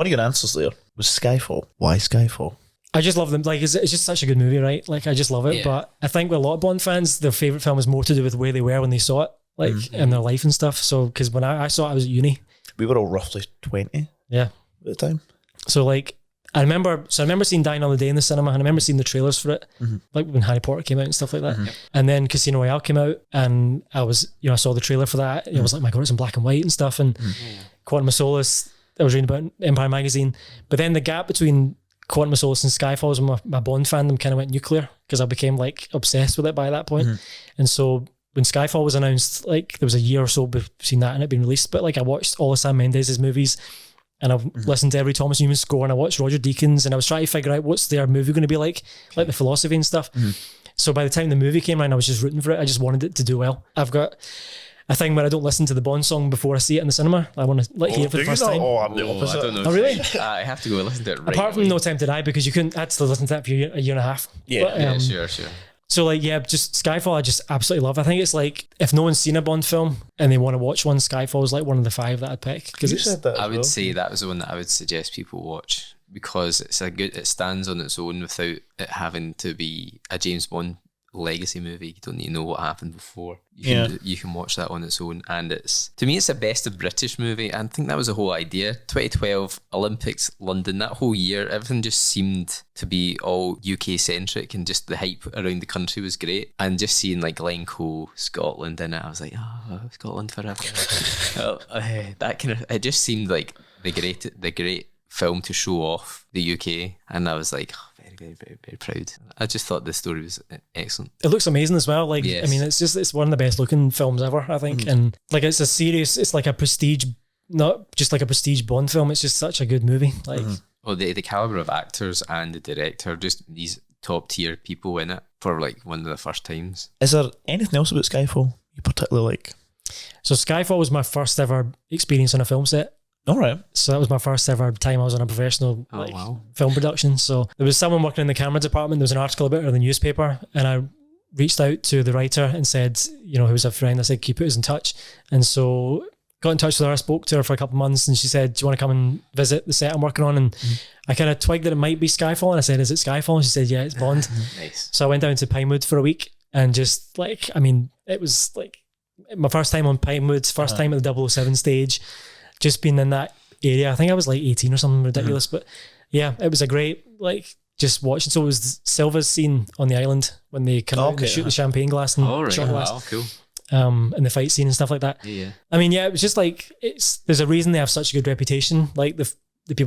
One of your answers there was Skyfall. Why Skyfall? I just love them. Like, it's just such a good movie, right? Like, I just love it. Yeah. But I think with a lot of Bond fans, their favourite film is more to do with where they were when they saw it, like, in their life and stuff. So, because when I saw it, I was at uni. We were all roughly 20 Yeah. at the time. So, like, I remember seeing Die Another Day in the cinema, and I remember seeing the trailers for it, like when Harry Potter came out and stuff like that. And then Casino Royale came out, and I was, I saw the trailer for that. I was like, my God, it's in black and white and stuff. And Quantum of Solace, I was reading about Empire Magazine. But then the gap between Quantum of Solace and Skyfall was my Bond fandom kind of went nuclear, because I became like obsessed with it by that point. And so when Skyfall was announced, like there was a year or so between that and it being released, but like I watched all of Sam Mendes' movies, and I've listened to every Thomas Newman score, and I watched Roger Deakins, and I was trying to figure out what's their movie going to be like the philosophy and stuff. So by the time the movie came around, I was just rooting for it. I just wanted it to do well. I've got a thing where I don't listen to the Bond song before I see it in the cinema. I want to hear it for the first time. Oh, I'm the opposite. I don't know. Oh, really? I have to go listen to it right Apart from away. No Time to Die, because I had to listen to that for a year and a half. Yeah. But, Yeah, sure. So like, yeah, just Skyfall I just absolutely love. I think it's like, if no one's seen a Bond film and they want to watch one, Skyfall is like one of the 5 that I'd pick. Because You said that as I would well. say that was the one that I would suggest people watch, because it stands on its own without it having to be a James Bond legacy movie. You don't need to know what happened before. You can watch that on its own, and to me it's the best of British movie. I think that was the whole idea. 2012 Olympics, London, that whole year, everything just seemed to be all UK centric, and just the hype around the country was great. And just seeing like Glencoe, Scotland in it, I was like, oh, Scotland forever. That kind of, it just seemed like the great film to show off the UK, and I was like, very, very, very proud. I just thought the story was excellent. it looks amazing as well. Like, Yes. I mean, it's one of the best looking films ever, I think. And like, it's like a prestige, not just like a prestige Bond film. It's just such a good movie. Like, Well, the caliber of actors and the director, just these top tier people in it for like one of the first times. Is there anything else about Skyfall you particularly like? so Skyfall was my first ever experience on a film set. All right. So that was my first ever time I was on a professional wow. film production. So there was someone working in the camera department. There was an article about it in the newspaper, and I reached out to the writer and said, who was a friend. I said, can you put us in touch? And so got in touch with her. I spoke to her for a couple of months, and she said, do you want to come and visit the set I'm working on? And I kind of twigged that it might be Skyfall, and I said, is it Skyfall? And she said, yeah, it's Bond. Nice. So I went down to Pinewood for a week, and just like, I mean, it was like my first time on Pinewood, first time at the 007 stage, just being in that area. I think I was like 18 or something ridiculous, but yeah, it was a great, like, just watching. So it was Silva's scene on the island when they come out and they shoot the champagne glass and All right. shot glass, Wow, cool. and the fight scene and stuff like that. Yeah. I mean, yeah, it was just like, there's a reason they have such a good reputation. Like the people who